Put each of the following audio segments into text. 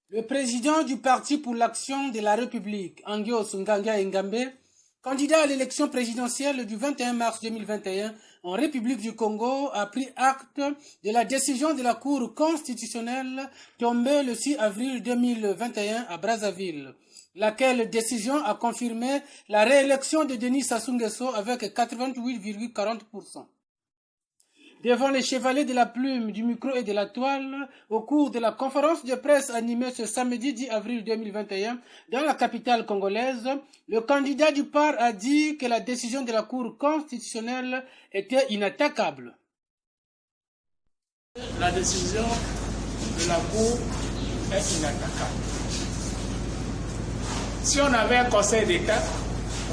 Le président du Parti pour l'action de la République, Angios Nganga Engambe, candidat à l'élection présidentielle du 21 mars 2021 en République du Congo, a pris acte de la décision de la Cour constitutionnelle tombée le 6 avril 2021 à Brazzaville, laquelle décision a confirmé la réélection de Denis Sassou Nguesso avec 88,40%. Devant les chevaliers de la plume, du micro et de la toile, au cours de la conférence de presse animée ce samedi 10 avril 2021 dans la capitale congolaise, le candidat du PAR a dit que la décision de la Cour constitutionnelle était inattaquable. La décision de la Cour est inattaquable. Si on avait un conseil d'État,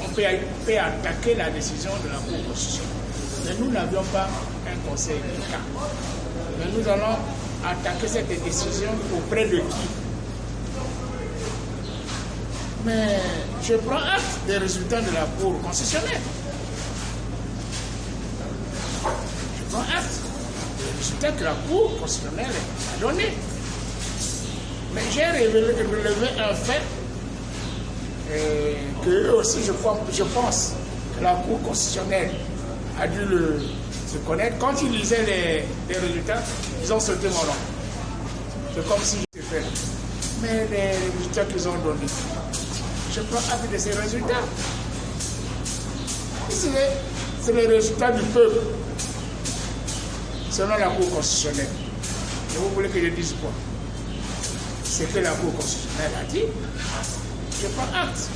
on peut attaquer la décision de la Cour constitutionnelle. Mais nous n'avions pas un conseil d'État. Mais nous allons attaquer cette décision auprès de qui? Mais je prends acte des résultats de la Cour constitutionnelle. Je prends acte des résultats que la Cour constitutionnelle a donnés. Mais j'ai relevé un fait que eux aussi, je pense que la Cour constitutionnelle a dû se connaître. Quand ils lisaient les résultats, ils ont sauté mon nom. C'est comme si j'étais fait. Mais les résultats qu'ils ont donnés, je prends acte de ces résultats. C'est les résultats du peuple, selon la Cour constitutionnelle. Et vous voulez que je dise quoi? C'est que la Cour constitutionnelle a dit. Je prends acte.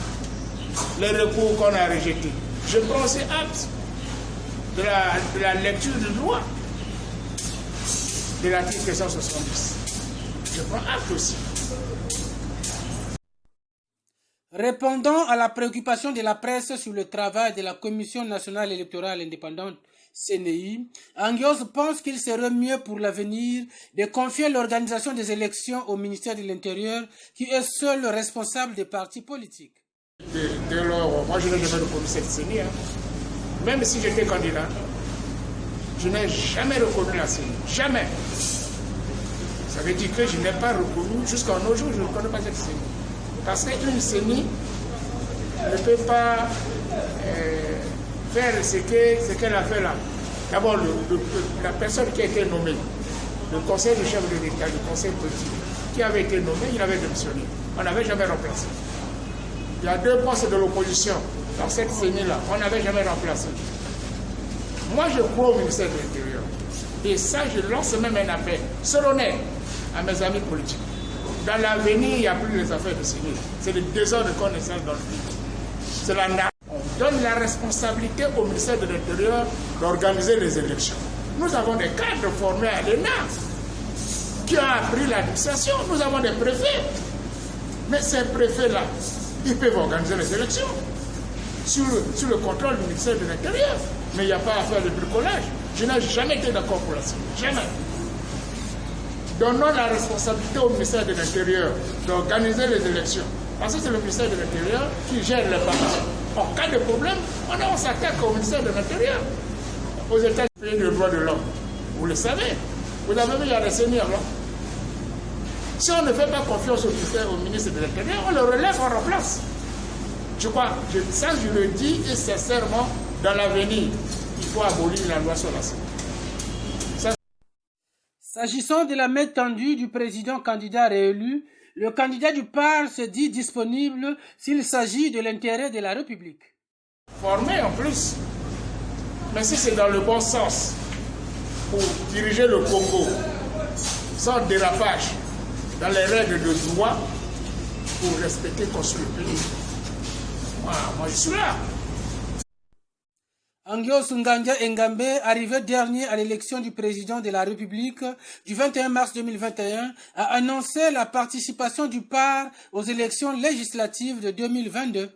Les recours qu'on a rejetés. Je prends aussi acte de la lecture de loi de l'article 170. Je prends acte aussi. Répondant à la préoccupation de la presse sur le travail de la Commission nationale électorale indépendante, CNI, Angios pense qu'il serait mieux pour l'avenir de confier l'organisation des élections au ministère de l'Intérieur, qui est seul responsable des partis politiques. Dès lors, moi je n'ai jamais reconnu cette CNI. Même si j'étais candidat, je n'ai jamais reconnu la CENI. Jamais. Ça veut dire que je n'ai pas reconnu, jusqu'à nos jours, je ne reconnais pas cette CENI. Parce qu'une CENI ne peut pas faire ce qu'elle a fait là. D'abord, la personne qui a été nommée, le conseil du chef de l'État, le conseil politique, qui avait été nommé, il avait démissionné. On n'avait jamais remplacé. Il y a deux postes de l'opposition dans cette CENI-là, on n'avait jamais remplacé. Moi, je crois au ministère de l'Intérieur. Et ça, je lance même un appel solennel à mes amis politiques. Dans l'avenir, il n'y a plus les affaires de CENI. C'est le désordre de connaissance dans le pays. C'est la nation. On donne la responsabilité au ministère de l'Intérieur d'organiser les élections. Nous avons des cadres formés à l'ENA qui ont appris l'administration. Nous avons des préfets. Mais ces préfets-là, ils peuvent organiser les élections sous le contrôle du ministère de l'Intérieur. Mais il n'y a pas à faire de bricolage. Je n'ai jamais été d'accord pour la CENI. Jamais. Donnons la responsabilité au ministère de l'Intérieur d'organiser les élections. Parce que c'est le ministère de l'Intérieur qui gère les partis. En cas de problème, on s'attaque au ministère de l'Intérieur. Aux États-Unis, des droits de l'homme. Vous le savez. Vous avez vu, il y a des CENI avant. Si on ne fait pas confiance au ministre de l'Intérieur, on le relève, on remplace. Je crois, ça je le dis et sincèrement, dans l'avenir, il faut abolir la loi sur la CENI. S'agissant de la main tendue du président candidat réélu, le candidat du PAR se dit disponible s'il s'agit de l'intérêt de la République. Formé en plus, mais si c'est dans le bon sens, pour diriger le Congo, sans dérapage, dans les règles de droit, pour respecter, construire le pays. Moi, je suis là. Angios Nganga Engambe, arrivé dernier à l'élection du président de la République du 21 mars 2021, a annoncé la participation du PAR aux élections législatives de 2022.